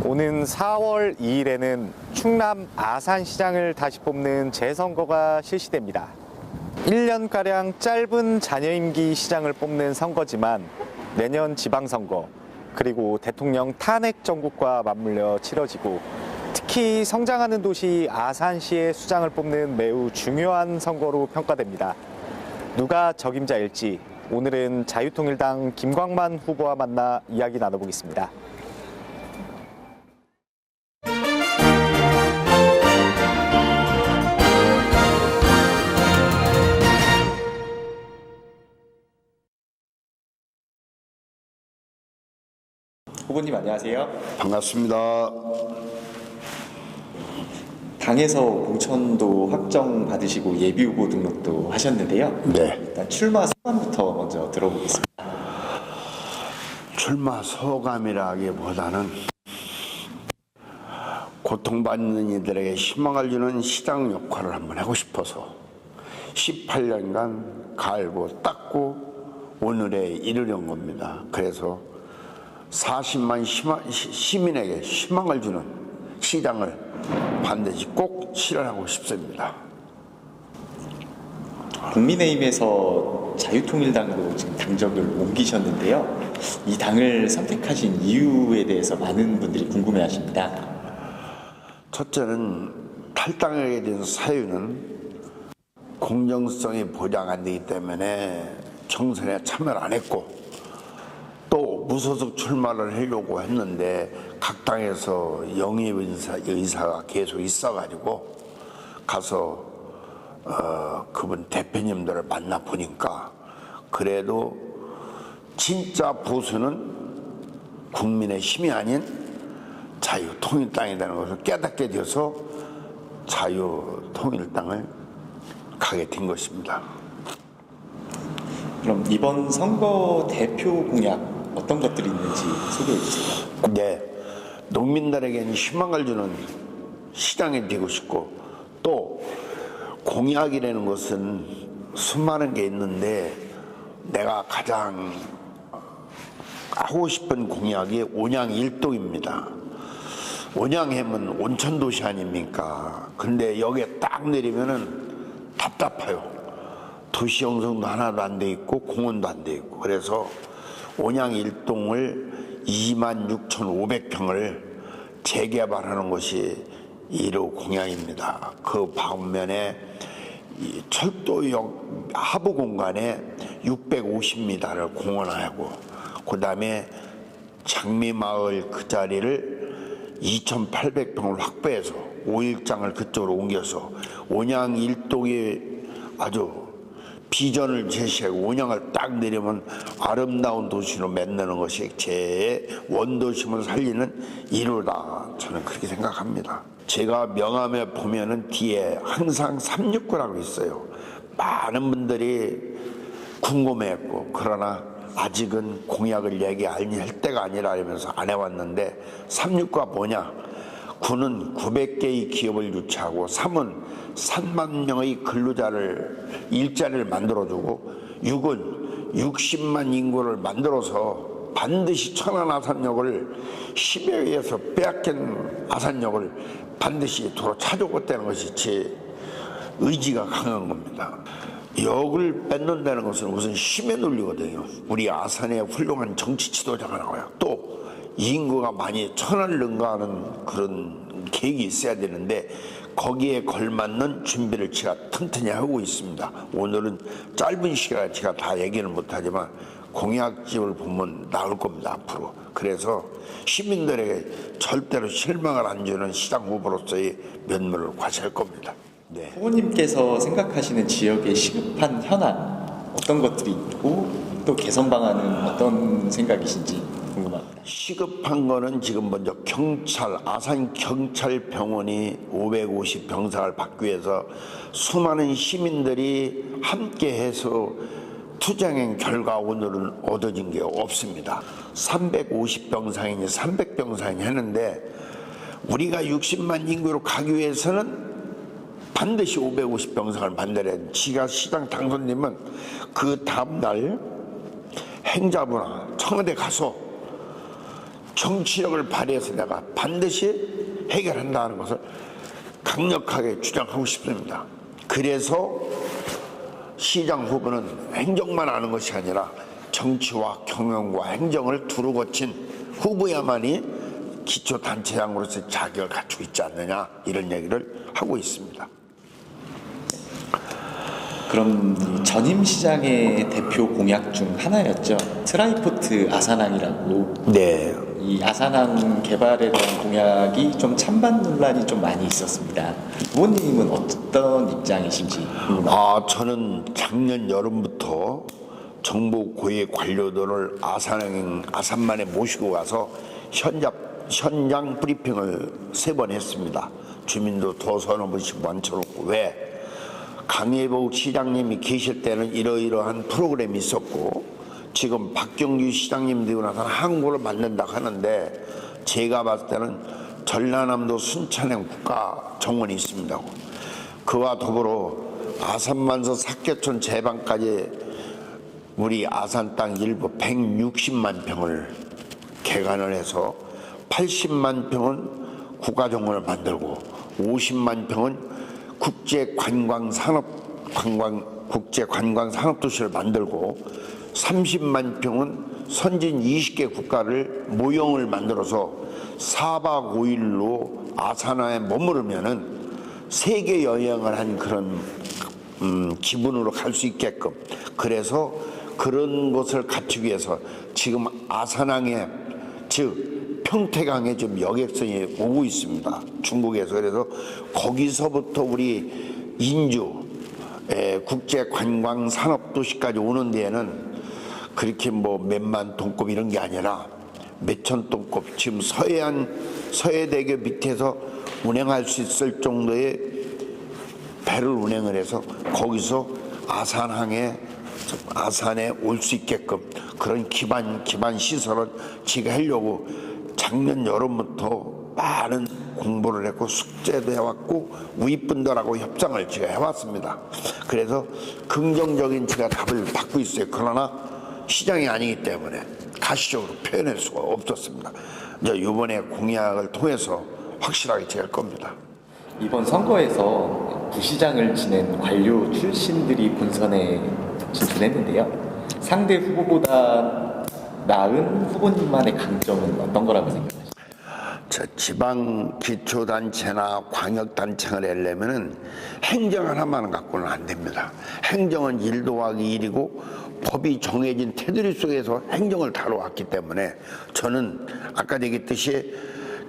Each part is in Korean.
오는 4월 2일에는 충남 아산시장을 다시 뽑는 재선거가 실시됩니다. 1년가량 짧은 잔여임기 시장을 뽑는 선거지만 내년 지방선거 그리고 대통령 탄핵 정국과 맞물려 치러지고 특히 성장하는 도시 아산시의 수장을 뽑는 매우 중요한 선거로 평가됩니다. 누가 적임자일지 오늘은 자유통일당 김광만 후보와 만나 이야기 나눠보겠습니다. 후보님 안녕하세요. 반갑습니다. 당에서 공천도 확정 받으시고 예비 후보 등록도 하셨는데요. 네. 일단 출마 소감부터 먼저 들어보겠습니다. 출마 소감이라기보다는 고통받는 이들에게 희망을 주는 시장 역할을 한번 하고 싶어서 18년간 갈고 닦고 오늘에 이르려는 겁니다. 그래서 40만 시민에게 희망을 주는 시장을 반드시 꼭 실현하고 싶습니다. 국민의힘에서 자유통일당으로 지금 당적을 옮기셨는데요. 이 당을 선택하신 이유에 대해서 많은 분들이 궁금해하십니다. 첫째는 탈당하게 된 사유는 공정성이 보장 안 되기 때문에 경선에 참여를 안 했고 또 무소속 출마를 하려고 했는데 각 당에서 영입 의사가 계속 있어가지고 가서 그분 대표님들을 만나 보니까 그래도 진짜 보수는 국민의 힘이 아닌 자유통일당이라는 것을 깨닫게 되어서 자유통일당을 가게 된 것입니다. 그럼 이번 선거 대표 공약 어떤 것들이 있는지 소개해 주세요. 네, 농민들에게는 희망을 주는 시장이 되고 싶고 또 공약이라는 것은 수많은 게 있는데 내가 가장 하고 싶은 공약이 온양일동입니다. 온양하면 온천도시 아닙니까? 근데 여기에 딱 내리면은 답답해요. 도시 형성도 하나도 안 돼 있고 공원도 안 돼 있고 그래서 온양일동을 26,500평을 재개발하는 것이 1호 공약입니다. 그 반면에 철도역 하부 공간에 650m를 공원화하고 그 다음에 장미마을 그 자리를 2,800평을 확보해서 5일장을 그쪽으로 옮겨서 온양일동이 아주 비전을 제시하고 온양을 딱 내리면 아름다운 도시로 만드는 것이 제 원도심을 살리는 이루다 저는 그렇게 생각합니다. 제가 명함에 보면은 뒤에 항상 369라고 있어요. 많은 분들이 궁금해했고 그러나 아직은 공약을 얘기할 때가 아니라 하면서 안 해왔는데 369가 뭐냐? 9는 900개의 기업을 유치하고 3은 3만 명의 근로자를 일자리를 만들어주고 6은 60만 인구를 만들어서 반드시 천안 아산역을 10여 회에서 빼앗긴 아산역을 반드시 도로 찾아오겠다는 것이 제 의지가 강한 겁니다. 역을 뺏는다는 것은 우선 힘에 눌리거든요. 우리 아산에 훌륭한 정치 지도자가 나와요. 또 인구가 많이 천을 능가하는 그런 계획이 있어야 되는데 거기에 걸맞는 준비를 제가 튼튼히 하고 있습니다. 오늘은 짧은 시간에 제가 다 얘기는 못하지만 공약집을 보면 나올 겁니다. 앞으로. 그래서 시민들에게 절대로 실망을 안 주는 시장 후보로서의 면모를 과시할 겁니다. 네. 후보님께서 생각하시는 지역의 시급한 현안 어떤 것들이 있고 또 개선 방안은 어떤 생각이신지 궁금합니다. 시급한 거는 지금 먼저 경찰, 아산경찰병원이 550병상을 받기 위해서 수많은 시민들이 함께해서 투쟁한 결과 오늘은 얻어진 게 없습니다. 350병상이니 300병상이 했는데 우리가 60만 인구로 가기 위해서는 반드시 550병상을 만들어야 돼. 지가 시장 당선되면 그 다음날 행자부나 청와대 가서 정치력을 발휘해서 내가 반드시 해결한다는 것을 강력하게 주장하고 싶습니다. 그래서 시장 후보는 행정만 아는 것이 아니라 정치와 경영과 행정을 두루 거친 후보야만이 기초단체장으로서 자격을 갖추고 있지 않느냐, 이런 얘기를 하고 있습니다. 그럼 이 전임 시장의 대표 공약 중 하나였죠. 트라이포트 아산항이라고. 네. 이 아산항 개발에 대한 공약이 좀 찬반 논란이 좀 많이 있었습니다. 의원님은 어떤 입장이신지 궁금합니다. 저는 작년 여름부터 정부 고위 관료들을 아산만에 모시고 가서 현장 브리핑을 3번 했습니다. 주민도 더 서너 번씩 만쳐놓고. 왜? 강혜복 시장님이 계실 때는 이러이러한 프로그램이 있었고, 지금 박경규 시장님 되고 나서는 항구를 만든다고 하는데, 제가 봤을 때는 전라남도 순천에 국가 정원이 있습니다. 그와 더불어 아산만서 사계천 제방까지 우리 아산 땅 일부 160만 평을 개간을 해서 80만 평은 국가정원을 만들고 50만 평은 국제관광산업도시를 만들고 30만 평은 선진 20개 국가를 모형을 만들어서 4박 5일로 아산화에 머무르면은 세계 여행을 한 그런 기분으로 갈 수 있게끔, 그래서 그런 것을 갖추기 위해서 지금 아산항에, 즉 평택항에 좀 여객선이 오고 있습니다, 중국에서. 그래서 거기서부터 우리 인주 국제관광산업도시까지 오는 데에는 그렇게 뭐 몇만 톤급 이런 게 아니라 몇천 톤급, 지금 서해대교 밑에서 운행할 수 있을 정도의 배를 운행을 해서 거기서 아산에 올 수 있게끔 그런 기반 시설을 지금 하려고 작년 여름부터 많은 공부를 했고 숙제도 해왔고 윗분들하고 협상을 제가 해왔습니다. 그래서 긍정적인 제가 답을 받고 있어요. 그러나 시장이 아니기 때문에 가시적으로 표현할 수가 없었습니다. 이제 이번에 공약을 통해서 확실하게 제할 겁니다. 이번 선거에서 부시장을 지낸 관료 출신들이 본선에 진출했는데요. 상대 후보보다 나은 후보님만의 강점은 어떤 거라고 생각하십니까? 지방 기초단체나 광역단체를 하려면은 행정 하나만 갖고는 안 됩니다. 행정은 1 더하기 1이고 법이 정해진 테두리 속에서 행정을 다뤄왔기 때문에 저는 아까 얘기했듯이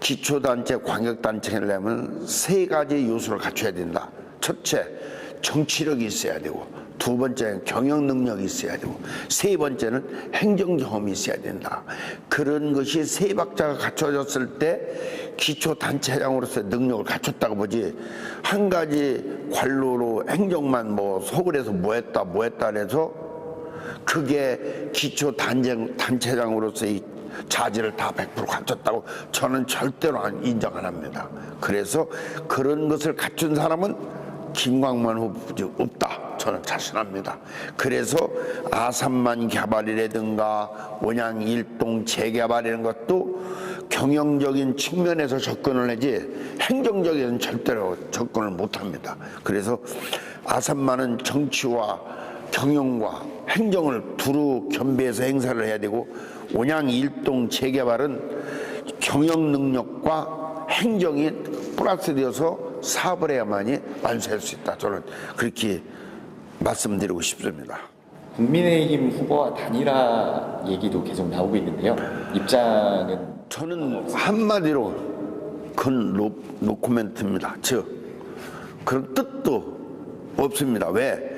기초단체, 광역단체를 하려면 3가지 요소를 갖춰야 된다. 첫째, 정치력이 있어야 되고, 2번째는 경영 능력이 있어야 되고, 3번째는 행정 경험이 있어야 된다. 그런 것이 3박자가 갖춰졌을 때 기초단체장으로서의 능력을 갖췄다고 보지, 한 가지 관로로 행정만 속을 해서 뭐 했다 해서 그게 기초단체장으로서의 자질을 다 100% 갖췄다고 저는 절대로 인정 안 합니다. 그래서 그런 것을 갖춘 사람은 김광만 후보지 없다, 저는 자신합니다. 그래서 아산만 개발이라든가 원양 일동 재개발이라는 것도 경영적인 측면에서 접근을 하지 행정적인 절대로 접근을 못합니다. 그래서 아산만은 정치와 경영과 행정을 두루 겸비해서 행사를 해야 되고, 원양 일동 재개발은 경영 능력과 행정이 플러스되어서 사업을 해야만이 완수할 수 있다, 저는 그렇게 말씀드리고 싶습니다. 국민의힘 후보와 단일화 얘기도 계속 나오고 있는데요. 입장은? 저는 한마디로 그건 노코멘트입니다. 즉 그런 뜻도 없습니다. 왜?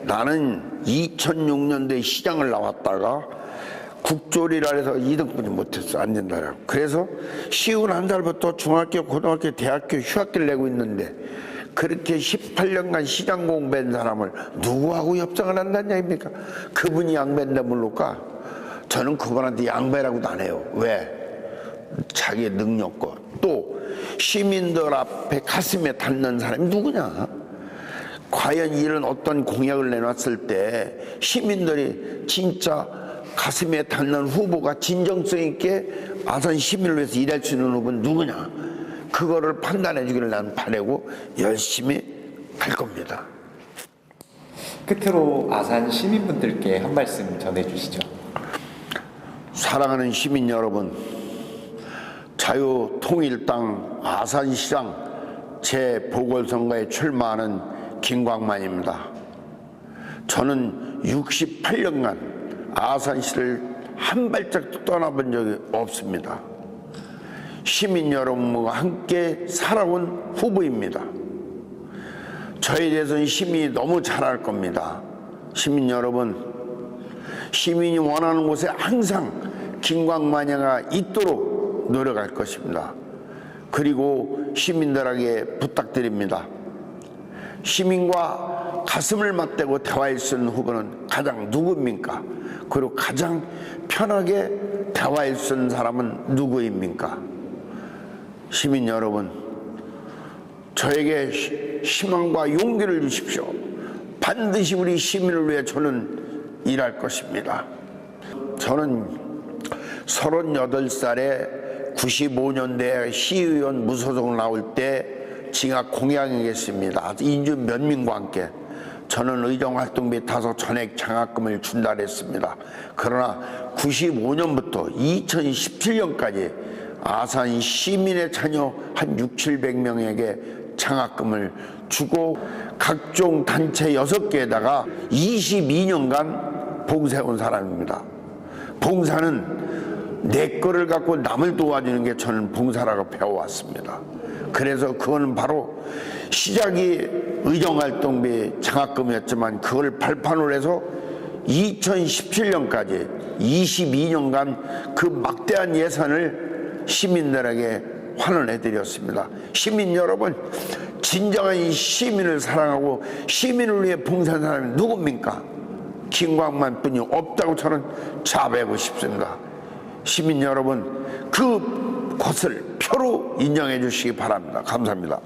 나는 2006년도에 시장을 나왔다가 국조리라 해서 2등분이 못했어. 안 된다. 그래서 51살부터 중학교, 고등학교, 대학교 휴학기를 내고 있는데 그렇게 18년간 시장 공부한 사람을 누구하고 협상을 한다는 얘기입니까? 그분이 양배인데 모를까? 저는 그분한테 양배라고도 안 해요. 왜? 자기의 능력과 또 시민들 앞에 가슴에 닿는 사람이 누구냐? 과연 이런 어떤 공약을 내놨을 때 시민들이 진짜 가슴에 닿는 후보가 진정성 있게 아산 시민을 위해서 일할 수 있는 후보는 누구냐, 그거를 판단해 주기를 난 바라고 열심히 할 겁니다. 끝으로 아산 시민분들께 한 말씀 전해주시죠. 사랑하는 시민 여러분, 자유통일당 아산시장 재보궐선거에 출마하는 김광만입니다. 저는 68년간 아산시를 한 발짝도 떠나본 적이 없습니다. 시민 여러분과 함께 살아온 후보입니다. 저에 대해서는 시민이 너무 잘 알 겁니다. 시민 여러분, 시민이 원하는 곳에 항상 김광만이가 있도록 노력할 것입니다. 그리고 시민들에게 부탁드립니다. 시민과 가슴을 맞대고 대화할 수 있는 후보는 가장 누구입니까? 그리고 가장 편하게 대화할 수 있는 사람은 누구입니까? 시민 여러분, 저에게 희망과 용기를 주십시오. 반드시 우리 시민을 위해 저는 일할 것입니다. 저는 38살에 95년대 시의원 무소속 나올 때 징악 공약이겠습니다. 인준 면민과 함께 저는 의정활동비 타서 전액 장학금을 준다 했습니다. 그러나 95년부터 2017년까지 아산 시민의 자녀 한 600~700명에게 장학금을 주고 각종 단체 6개에다가 22년간 봉사해온 사람입니다. 봉사는 내 거를 갖고 남을 도와주는 게 저는 봉사라고 배워왔습니다. 그래서 그거는 바로 시작이 의정활동비 장학금이었지만 그걸 발판으로 해서 2017년까지 22년간 그 막대한 예산을 시민들에게 환원해드렸습니다. 시민 여러분, 진정한 시민을 사랑하고 시민을 위해 봉사하는 사람이 누굽니까? 김광만 뿐이 없다고 저는 자부하고 싶습니다. 시민 여러분, 그 것을 표로 인정해 주시기 바랍니다. 감사합니다.